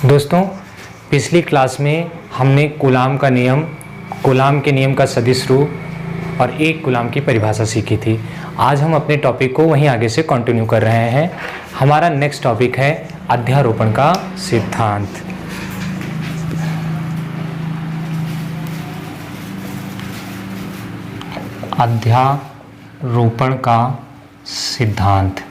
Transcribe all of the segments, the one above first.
दोस्तों, पिछली क्लास में हमने कूलाम के नियम का सदिश रूप और एक कूलाम की परिभाषा सीखी थी। आज हम अपने टॉपिक को वहीं आगे से कंटिन्यू कर रहे हैं। हमारा नेक्स्ट टॉपिक है अध्यारोपण का सिद्धांत। अध्यारोपण का सिद्धांत।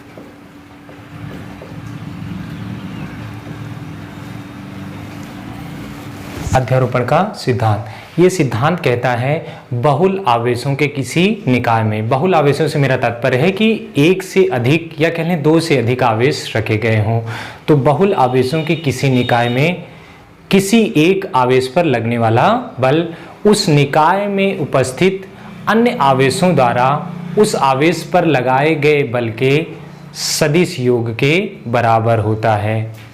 अध्यारोपण का सिद्धांत ये सिद्धांत कहता है बहुल आवेशों के किसी निकाय में, बहुल आवेशों से मेरा तात्पर्य है कि एक से अधिक या कह लें दो से अधिक आवेश रखे गए हों। तो बहुल आवेशों के किसी निकाय में किसी एक आवेश पर लगने वाला बल उस निकाय में उपस्थित अन्य आवेशों द्वारा उस आवेश पर लगाए गए बल के सदिश योग के बराबर होता है।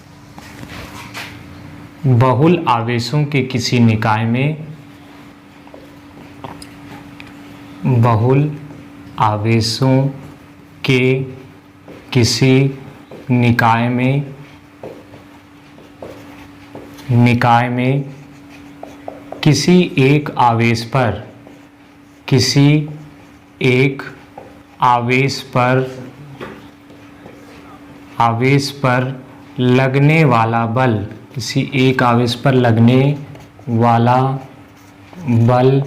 बहुल आवेशों के किसी निकाय में, बहुल आवेशों के किसी निकाय में किसी एक आवेश पर लगने वाला बल, किसी एक आवेश पर लगने वाला बल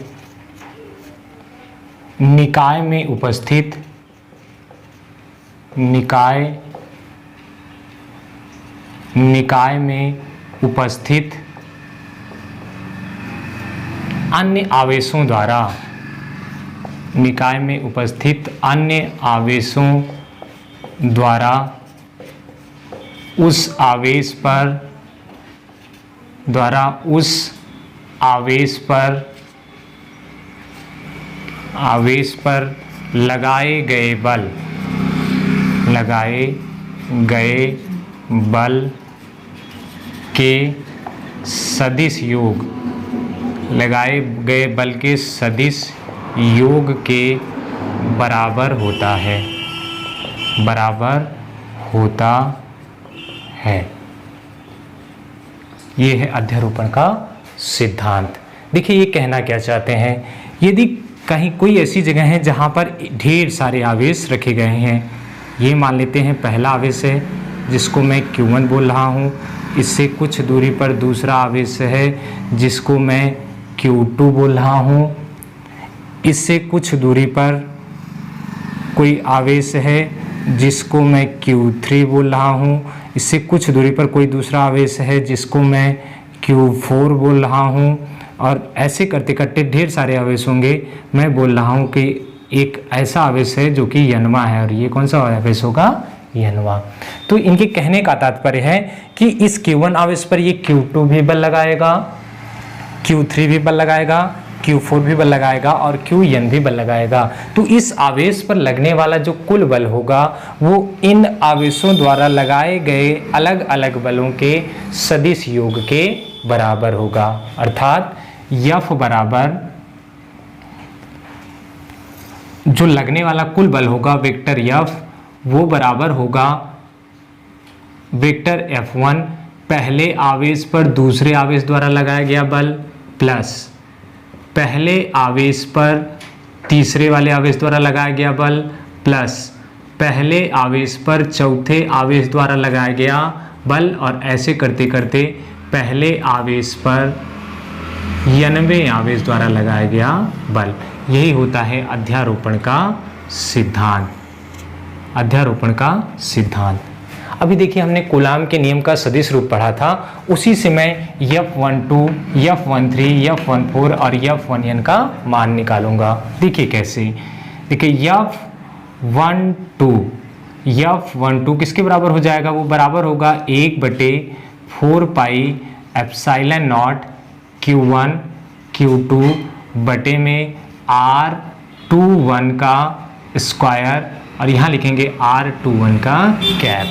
निकाय में उपस्थित अन्य आवेशों द्वारा, निकाय में उपस्थित अन्य आवेशों द्वारा उस आवेश पर लगाए गए बल के सदिश योग, लगाए गए बल के सदिश योग के बराबर होता है। ये है अध्यारोपण का सिद्धांत। देखिए ये कहना क्या चाहते हैं, यदि कहीं कोई ऐसी जगह है जहाँ पर ढेर सारे आवेश रखे गए हैं, ये मान लेते हैं पहला आवेश है जिसको मैं Q1 बोल रहा हूँ, इससे कुछ दूरी पर दूसरा आवेश है जिसको मैं Q2 बोल रहा हूँ, इससे कुछ दूरी पर कोई आवेश है जिसको मैं Q3 बोल रहा हूँ, इससे कुछ दूरी पर कोई दूसरा आवेश है जिसको मैं Q4 बोल रहा हूँ, और ऐसे करते करते ढेर सारे आवेश होंगे। मैं बोल रहा हूँ कि एक ऐसा आवेश है जो कि यनवा है, और ये कौन सा आवेश होगा? यनवा। तो इनके कहने का तात्पर्य है कि इस Q1 आवेश पर ये Q2 भी बल लगाएगा, Q3 भी बल लगाएगा, Q4 भी बल लगाएगा और Qn भी बल लगाएगा। तो इस आवेश पर लगने वाला जो कुल बल होगा वो इन आवेशों द्वारा लगाए गए अलग अलग बलों के सदिश योग के बराबर होगा। अर्थात F बराबर जो लगने वाला कुल बल होगा वेक्टर F, वो बराबर होगा वेक्टर F1 पहले आवेश पर दूसरे आवेश द्वारा लगाया गया बल प्लस पहले आवेश पर तीसरे वाले आवेश द्वारा लगाया गया बल प्लस पहले आवेश पर चौथे आवेश द्वारा लगाया गया बल, और ऐसे करते करते पहले आवेश पर 90वें आवेश द्वारा लगाया गया बल। यही होता है अध्यारोपण का सिद्धांत। अध्यारोपण का सिद्धांत। अभी देखिए हमने कूलाम के नियम का सदिश रूप पढ़ा था, उसी से मैं F12, F13, F14 और F1n का मान निकालूंगा। देखिए कैसे, देखिए F12 किसके बराबर हो जाएगा? वो बराबर होगा 1/4 pi epsilon not Q1 Q2 बटे में R21 का स्क्वायर, और यहाँ लिखेंगे R21 का कैप।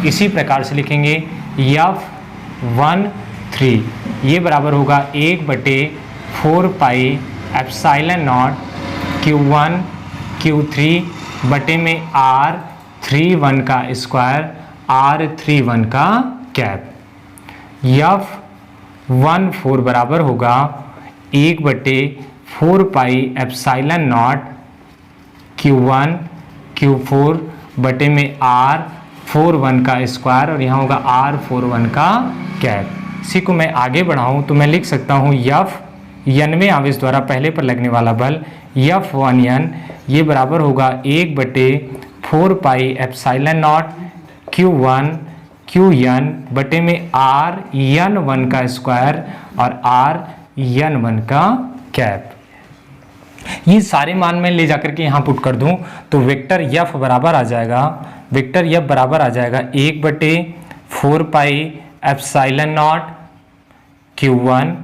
इसी प्रकार से लिखेंगे F13 ये बराबर होगा 1/4 pi epsilon not Q1 Q3 बटे में R31 का स्क्वायर, R31 का कैप। F14 बराबर होगा 1/4 pi epsilon not Q1 Q4 बटे में R41 का स्क्वायर और यहाँ होगा R41 का कैप। इसी को मैं आगे बढ़ाऊँ तो मैं लिख सकता हूँ F n आवेश द्वारा पहले पर लगने वाला बल F1n ये बराबर होगा 1/4 pi epsilon not Q1 Qn बटे में Rn1 का स्क्वायर और Rn1 का कैप। ये सारे मान में ले जाकर के यहाँ पुट कर दूं तो वेक्टर F बराबर आ जाएगा, वेक्टर F बराबर आ जाएगा 1/4 pi epsilon not Q1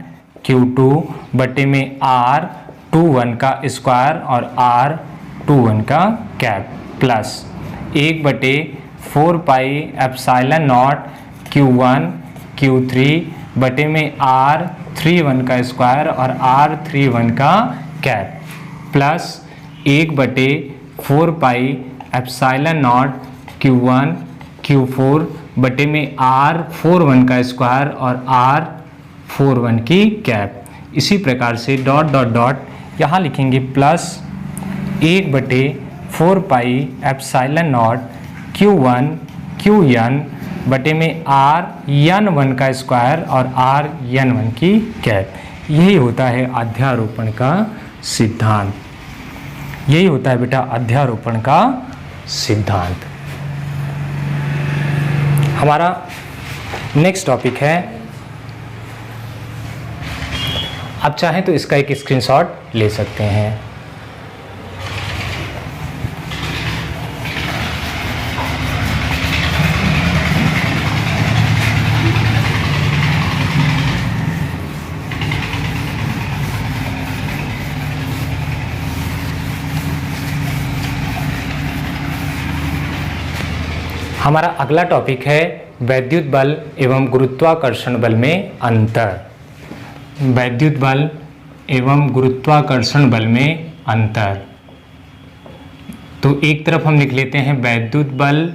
Q2 बटे में R21 का स्क्वायर और R21 का cap plus 1/4 pi epsilon not Q1 Q3 बटे में R31 का स्क्वायर और R31 का cap plus 1/4 pi epsilon not Q1 Q4 बटे में R41 का स्क्वायर और R41 की कैप। इसी प्रकार से डॉट डॉट डॉट यहाँ लिखेंगे plus 1/4 pi epsilon not Q1 Qn बटे में Rn1 का स्क्वायर और Rn1 की कैप। यही होता है अध्यारोपण का सिद्धांत, यही होता है बेटा अध्यारोपण का सिद्धांत। हमारा नेक्स्ट टॉपिक है, आप चाहें तो इसका एक स्क्रीनशॉट ले सकते हैं। हमारा अगला टॉपिक है वैद्युत बल एवं गुरुत्वाकर्षण बल में अंतर। वैद्युत बल एवं गुरुत्वाकर्षण बल में अंतर। तो एक तरफ हम लिख लेते हैं वैद्युत बल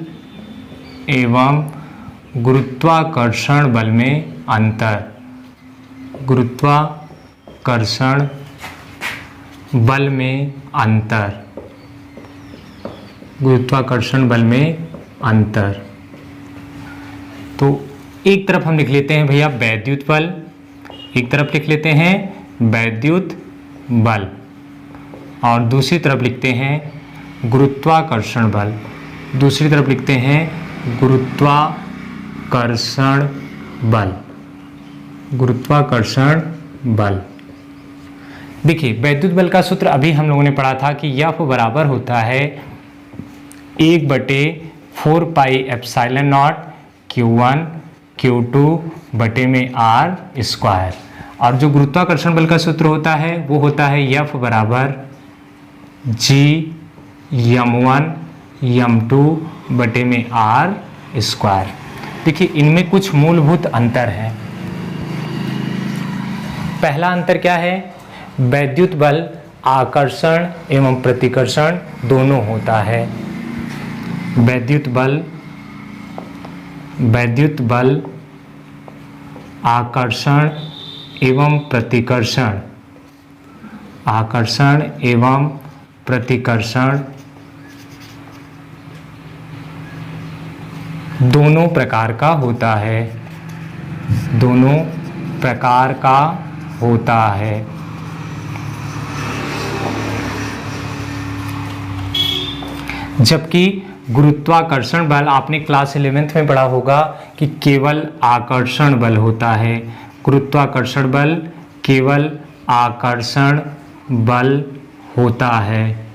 एवं गुरुत्वाकर्षण बल में अंतर। गुरुत्वाकर्षण बल में अंतर, गुरुत्वाकर्षण बल में अंतर। तो एक तरफ हम लिख लेते हैं भैया वैद्युत बल, एक तरफ लिख लेते हैं वैद्युत बल और दूसरी तरफ लिखते हैं गुरुत्वाकर्षण बल, दूसरी तरफ लिखते हैं गुरुत्वाकर्षण बल, गुरुत्वाकर्षण बल। देखिए वैद्युत बल का सूत्र अभी हम लोगों ने पढ़ा था कि F बराबर होता है 1/4 pi epsilon not Q1 Q2 बटे में R स्क्वायर। और जो गुरुत्वाकर्षण बल का सूत्र होता है वो होता है F बराबर Gm1 m2 बटे में R स्क्वायर। देखिए इनमें कुछ मूलभूत अंतर हैं। पहला अंतर क्या है, वैद्युत बल आकर्षण एवं प्रतिकर्षण दोनों होता है। वैद्युत बल आकर्षण एवं प्रतिकर्षण, आकर्षण एवं प्रतिकर्षण दोनों प्रकार का होता है, दोनों प्रकार का होता है। जबकि गुरुत्वाकर्षण बल आपने क्लास 11th में पढ़ा होगा कि केवल आकर्षण बल होता है। गुरुत्वाकर्षण बल केवल आकर्षण बल होता है।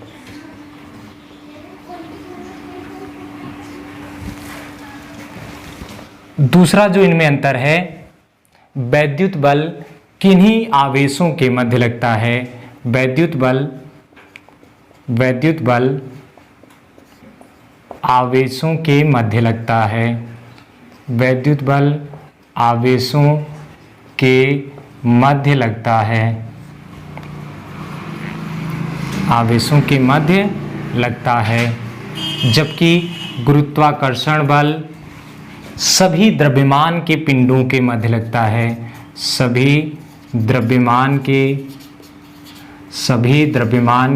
दूसरा जो इनमें अंतर है, वैद्युत बल किन्हीं आवेशों के मध्य लगता है। वैद्युत बल आवेशों के मध्य लगता है। वैद्युत बल आवेशों के मध्य लगता है, आवेशों के मध्य लगता है। जबकि गुरुत्वाकर्षण बल सभी द्रव्यमान के पिंडों के मध्य लगता है। सभी द्रव्यमान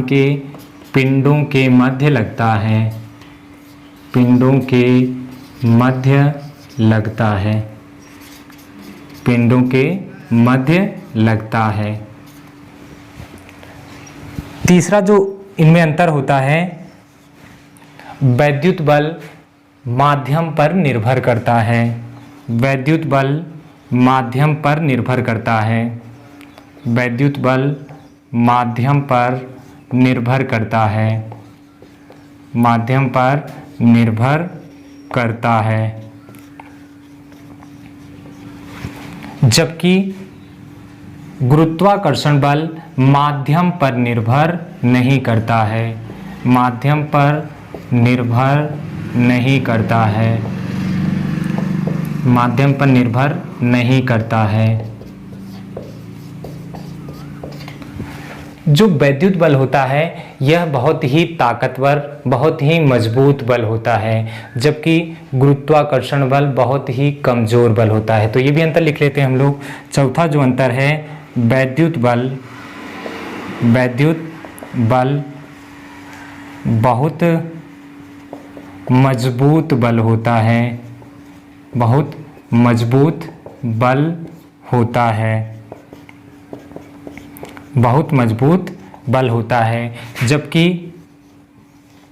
के पिंडों के मध्य लगता है। पिंडों के मध्य लगता है। पिंडों के मध्य लगता है। तीसरा जो इनमें अंतर होता है, वैद्युत बल माध्यम पर निर्भर करता है। वैद्युत बल माध्यम पर निर्भर करता है। वैद्युत बल माध्यम पर निर्भर करता है। माध्यम पर निर्भर करता है। जबकि गुरुत्वाकर्षण बल माध्यम पर निर्भर नहीं करता है। माध्यम पर निर्भर नहीं करता है। माध्यम पर निर्भर नहीं करता है। जो वैद्युत बल होता है यह बहुत ही ताकतवर, बहुत ही मजबूत बल होता है, जबकि गुरुत्वाकर्षण बल बहुत ही कमजोर बल होता है। तो ये भी अंतर लिख लेते हैं हम लोग। चौथा जो अंतर है, वैद्युत बल बहुत मजबूत बल होता है। बहुत मजबूत बल होता है। बहुत मजबूत बल होता है, जबकि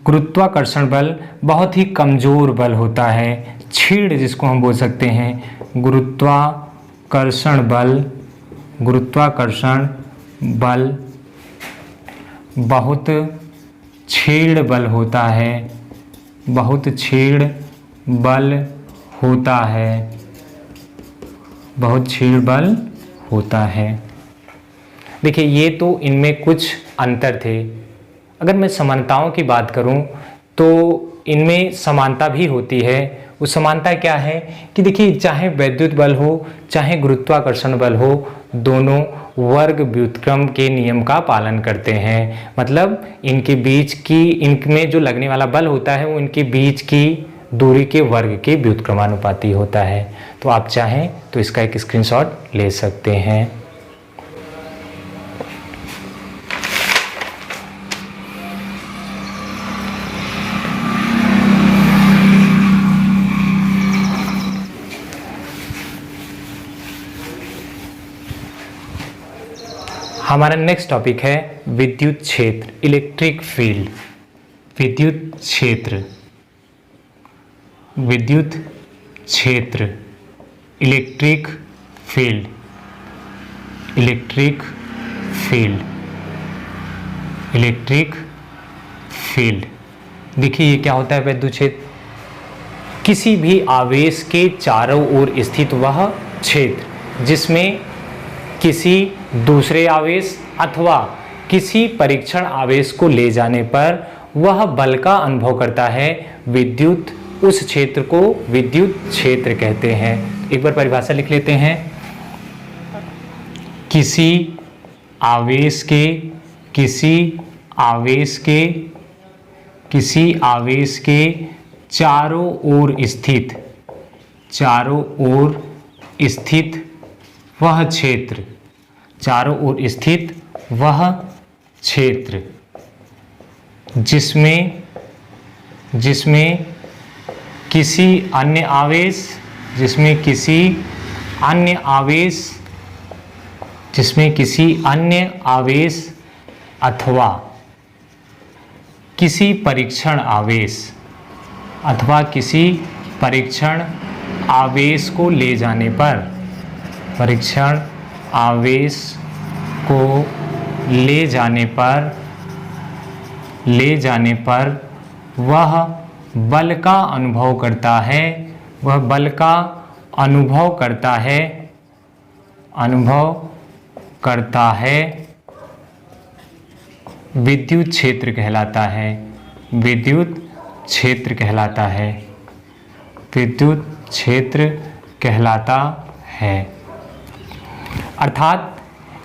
गुरुत्वाकर्षण बल बहुत ही कमजोर बल होता है। छीड़ जिसको हम बोल सकते हैं, गुरुत्वाकर्षण बल बहुत छीड़ बल होता है। बहुत छीड़ बल होता है। बहुत छीड़ बल होता है। देखिए, ये तो इनमें कुछ अंतर थे। अगर मैं समानताओं की बात करूं तो इनमें समानता भी होती है। वो समानता क्या है कि देखिए, चाहे वैद्युत बल हो चाहे गुरुत्वाकर्षण बल हो, दोनों वर्ग व्युत्क्रम के नियम का पालन करते हैं। मतलब इनके बीच की, इनमें जो लगने वाला बल होता है वो इनके बीच की दूरी के वर्ग के व्युत्क्रमानुपाती होता है। तो आप चाहें तो इसका एक स्क्रीनशॉट ले सकते हैं। हमारा नेक्स्ट टॉपिक है विद्युत क्षेत्र, इलेक्ट्रिक फील्ड। विद्युत क्षेत्र, विद्युत क्षेत्र, electric field, electric field, electric field. देखिए, ये क्या होता है विद्युत क्षेत्र? किसी भी आवेश के चारों ओर स्थित वह क्षेत्र जिसमें किसी दूसरे आवेश अथवा किसी परीक्षण आवेश को ले जाने पर वह बल का अनुभव करता है, विद्युत, उस क्षेत्र को विद्युत क्षेत्र कहते हैं। एक बार परिभाषा लिख लेते हैं। किसी आवेश के चारों ओर स्थित वह क्षेत्र, चारों ओर स्थित वह क्षेत्र जिसमें किसी अन्य आवेश अथवा किसी परीक्षण आवेश को ले जाने पर, परीक्षण आवेश को ले जाने पर वह बल का अनुभव करता है, वह बल का अनुभव करता है, विद्युत क्षेत्र कहलाता है। विद्युत क्षेत्र कहलाता है। विद्युत क्षेत्र कहलाता है। अर्थात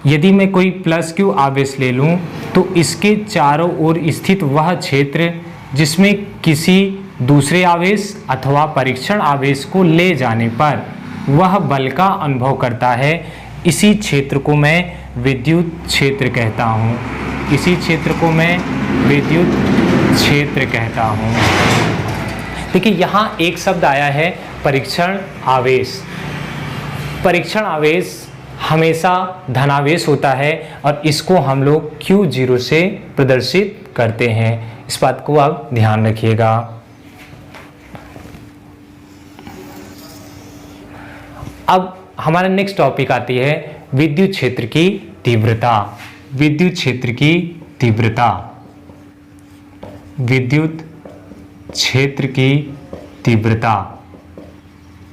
यदि मैं कोई प्लस क्यू आवेश ले लूं तो इसके चारों ओर स्थित वह क्षेत्र जिसमें किसी दूसरे आवेश अथवा परीक्षण आवेश को ले जाने पर वह बल का अनुभव करता है, इसी क्षेत्र को मैं विद्युत क्षेत्र कहता हूँ। इसी क्षेत्र को मैं विद्युत क्षेत्र कहता हूँ। देखिए यहाँ एक शब्द आया है परीक्षण आवेश। परीक्षण आवेश हमेशा धनावेश होता है और इसको हम लोग Q0 से प्रदर्शित करते हैं। इस बात को आप ध्यान रखिएगा। अब हमारा नेक्स्ट टॉपिक आती है विद्युत क्षेत्र की तीव्रता। विद्युत क्षेत्र की तीव्रता। विद्युत क्षेत्र की तीव्रता।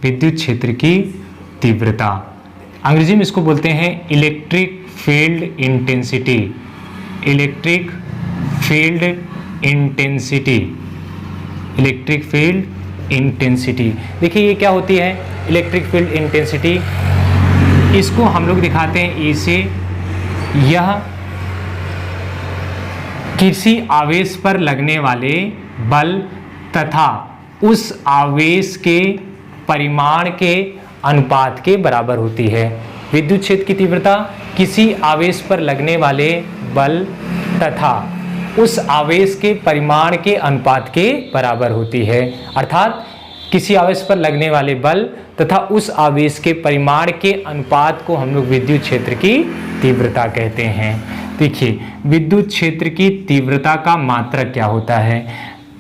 विद्युत क्षेत्र की तीव्रता अंग्रेजी में इसको बोलते हैं electric field intensity. Electric field intensity. Electric field intensity. देखिए ये क्या होती है इलेक्ट्रिक फील्ड इंटेंसिटी। इसको हम लोग दिखाते हैं E से। यह किसी आवेश पर लगने वाले बल तथा उस आवेश के परिमाण के अनुपात के बराबर होती है। विद्युत क्षेत्र की तीव्रता किसी आवेश पर लगने वाले बल तथा उस आवेश के परिमाण के अनुपात के बराबर होती है। अर्थात किसी आवेश पर लगने वाले बल तथा उस आवेश के परिमाण के अनुपात को हम लोग विद्युत क्षेत्र की तीव्रता कहते हैं। देखिए विद्युत क्षेत्र की तीव्रता का मात्रक क्या होता है?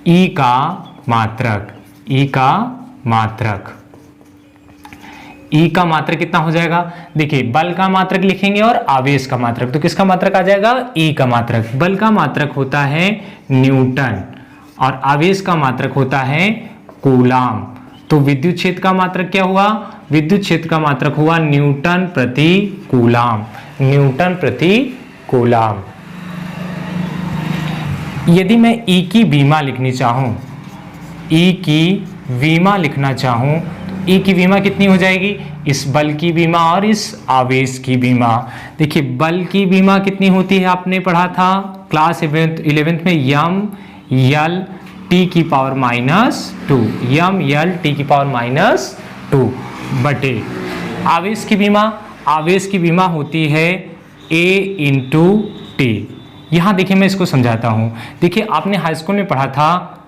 E का मात्रक। E का मात्रक। E का मात्रक कितना हो जाएगा? देखिए बल का मात्रक लिखेंगे और आवेश का मात्रक, तो किसका मात्रक आ जाएगा? E का मात्रक। बल का मात्रक होता है न्यूटन और आवेश का मात्रक होता है कूलाम। तो विद्युत क्षेत्र का मात्रक क्या हुआ? विद्युत क्षेत्र का मात्रक हुआ न्यूटन प्रति कूलाम। न्यूटन प्रति कूलाम। यदि मैं E की विमा लिखनी चाहूं, E की विमा लिखना चाहूं तो E की विमा कितनी हो जाएगी? इस बल की विमा और इस आवेश की विमा। देखिए बल की विमा कितनी होती है? आपने पढ़ा था क्लास 11th में यम यल टी की पावर -2। यम यल टी की पावर -2 बटे आवेश की विमा। आवेश की विमा होती है A इंटू टी। यहाँ देखिए मैं इसको समझाता हूँ। देखिए आपने हाई स्कूल में पढ़ा था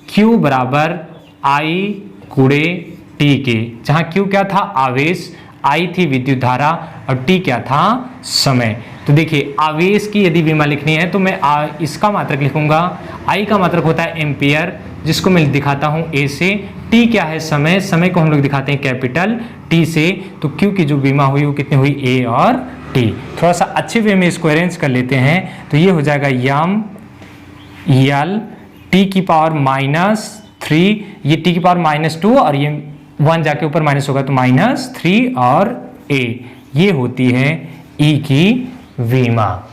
Q बराबर I गुणे T के, जहाँ Q क्या था? आवेश, I थी विद्युत धारा और T क्या था? समय। तो देखिए आवेश की यदि विमा लिखनी है तो मैं इसका मात्रक लिखूंगा। I का मात्रक होता है एम्पियर, जिसको मैं दिखाता हूँ A से। T क्या है? समय। समय को हम लोग दिखाते हैं कैपिटल T से। तो Q की जो विमा हुई वो कितनी हुई? A और T। थोड़ा सा अच्छे वे में इसको अरेंज कर लेते हैं तो ये हो जाएगा यम यल टी की पावर -3, ये टी की पावर -2 और ये 1 जाके ऊपर माइनस होगा तो -3 और A। ये होती है E की विमा।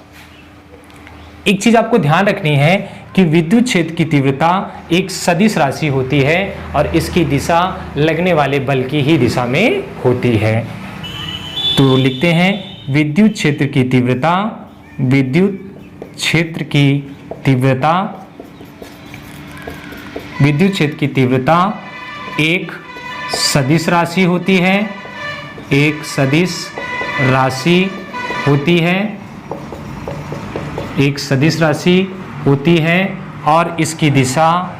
एक चीज आपको ध्यान रखनी है कि विद्युत क्षेत्र की तीव्रता एक सदिश राशि होती है और इसकी दिशा लगने वाले बल की ही दिशा में होती है। तो लिखते हैं विद्युत क्षेत्र की तीव्रता। विद्युत क्षेत्र की तीव्रता। विद्युत क्षेत्र की तीव्रता एक सदिश राशि होती है। एक सदिश राशि होती है। एक सदिश राशि होती है और इसकी दिशा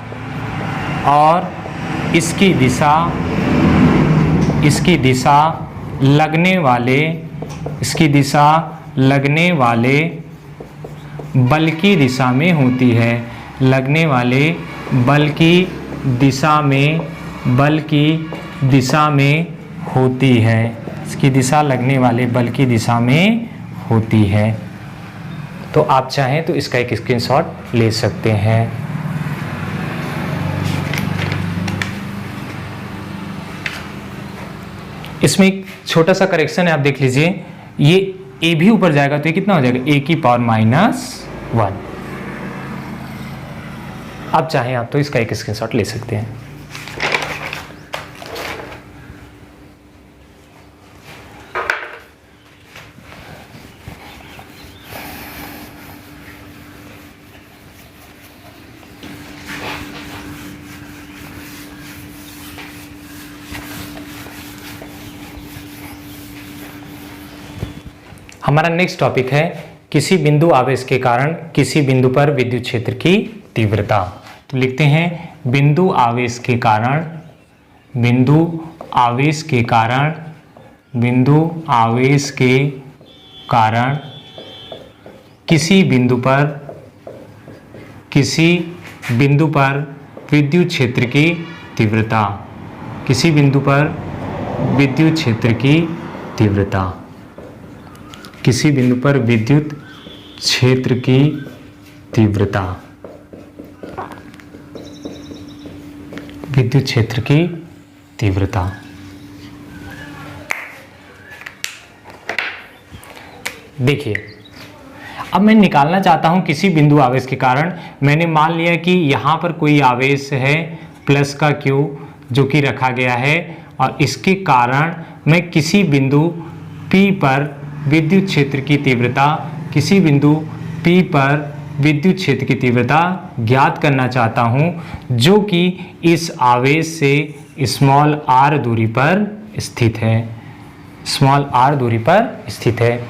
लगने वाले बल की दिशा में होती है। लगने वाले बल की दिशा में होती है। इसकी दिशा लगने वाले बल की दिशा में होती है। तो आप चाहें तो इसका एक स्क्रीनशॉट ले सकते हैं। इसमें एक छोटा सा करेक्शन है, आप देख लीजिए। ये A भी ऊपर जाएगा तो ये कितना हो जाएगा? A की पावर -1। आप चाहें आप तो इसका एक स्क्रीनशॉट ले सकते हैं। हमारा नेक्स्ट टॉपिक है किसी बिंदु आवेश के कारण किसी बिंदु पर विद्युत क्षेत्र की तीव्रता। तो लिखते हैं बिंदु आवेश के कारण, बिंदु आवेश के कारण, बिंदु आवेश के कारण किसी बिंदु पर विद्युत क्षेत्र की तीव्रता, किसी बिंदु पर विद्युत क्षेत्र की तीव्रता, किसी बिंदु पर विद्युत क्षेत्र की तीव्रता, विद्युत क्षेत्र की तीव्रता। देखिए, अब मैं निकालना चाहता हूं किसी बिंदु आवेश के कारण। मैंने मान लिया कि यहां पर कोई आवेश है प्लस का Q जो कि रखा गया है, और इसके कारण मैं किसी बिंदु P पर विद्युत क्षेत्र की तीव्रता, किसी बिंदु P पर विद्युत क्षेत्र की तीव्रता ज्ञात करना चाहता हूं, जो कि इस आवेश से स्मॉल r दूरी पर स्थित है, स्मॉल r दूरी पर स्थित है।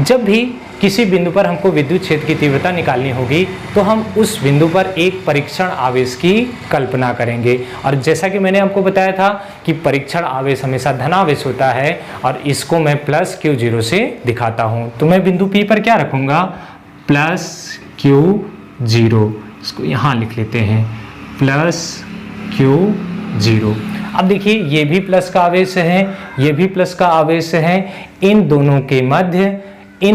जब भी किसी बिंदु पर हमको विद्युत क्षेत्र की तीव्रता निकालनी होगी तो हम उस बिंदु पर एक परीक्षण आवेश की कल्पना करेंगे। और जैसा कि मैंने आपको बताया था कि परीक्षण आवेश हमेशा धनावेश होता है, और इसको मैं प्लस Q0 से दिखाता हूं। तो मैं बिंदु P पर क्या रखूंगा, प्लस Q0, इसको यहां लिख लेते हैं, प्लस Q0। अब देखिए, ये भी प्लस का आवेश है, ये भी प्लस का आवेश है। इन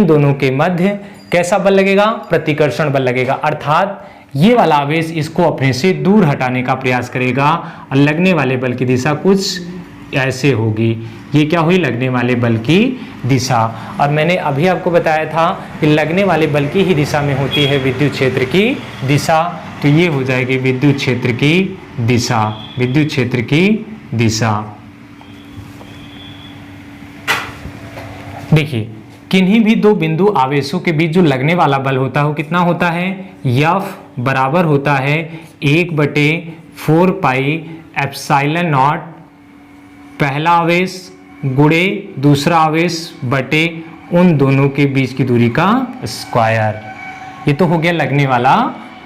दोनों के मध्य कैसा बल लगेगा, प्रतिकर्षण बल लगेगा, अर्थात ये वाला आवेश इसको अपने से दूर हटाने का प्रयास करेगा, और लगने वाले बल की दिशा कुछ ऐसे होगी। ये क्या हुई, लगने वाले बल की दिशा। और मैंने अभी आपको बताया था कि लगने वाले बल की ही दिशा में होती है विद्युत क्षेत्र की दिशा। तो ये हो जाएगी विद्युत क्षेत्र की दिशा, विद्युत क्षेत्र की दिशा। देखिए, किन्हीं भी दो बिंदु आवेशों के बीच जो लगने वाला बल होता है वो कितना होता है, F बराबर होता है 1/4 पाई एप्सिलॉन नॉट पहला आवेश गुणे दूसरा आवेश बटे उन दोनों के बीच की दूरी का स्क्वायर। ये तो हो गया लगने वाला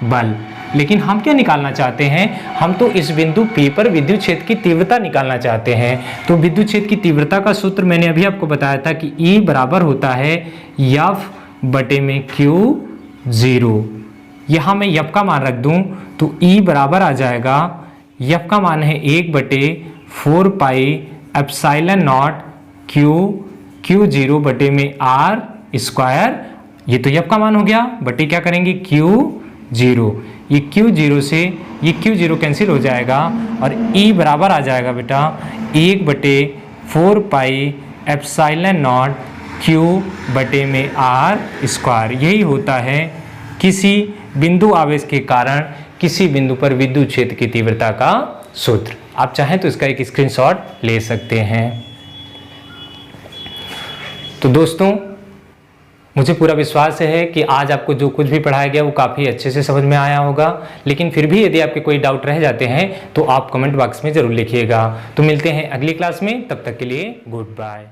बल। लेकिन हम क्या निकालना चाहते हैं, हम तो इस बिंदु P पर विद्युत क्षेत्र की तीव्रता निकालना चाहते हैं। तो विद्युत क्षेत्र की तीव्रता का सूत्र मैंने अभी आपको बताया था कि E बराबर होता है F बटे में Q0। यहाँ मैं F का मान रख दूं तो E बराबर आ जाएगा, F का मान है 1/4 पाई एप्सिलॉन नॉट Q0 बटे में R स्क्वायर। ये तो F का मान हो गया, बटे क्या करेंगे Q0। ये Q0 से ये Q0 कैंसिल हो जाएगा, और E बराबर आ जाएगा बेटा 1/4 पाई एप्सिलॉन नॉट Q बटे में R स्क्वायर। यही होता है किसी बिंदु आवेश के कारण किसी बिंदु पर विद्युत क्षेत्र की तीव्रता का सूत्र। आप चाहें तो इसका एक स्क्रीनशॉट ले सकते हैं। तो दोस्तों, मुझे पूरा विश्वास है कि आज आपको जो कुछ भी पढ़ाया गया वो काफ़ी अच्छे से समझ में आया होगा। लेकिन फिर भी यदि आपके कोई डाउट रह जाते हैं तो आप कमेंट बॉक्स में ज़रूर लिखिएगा। तो मिलते हैं अगली क्लास में, तब तक के लिए गुड बाय।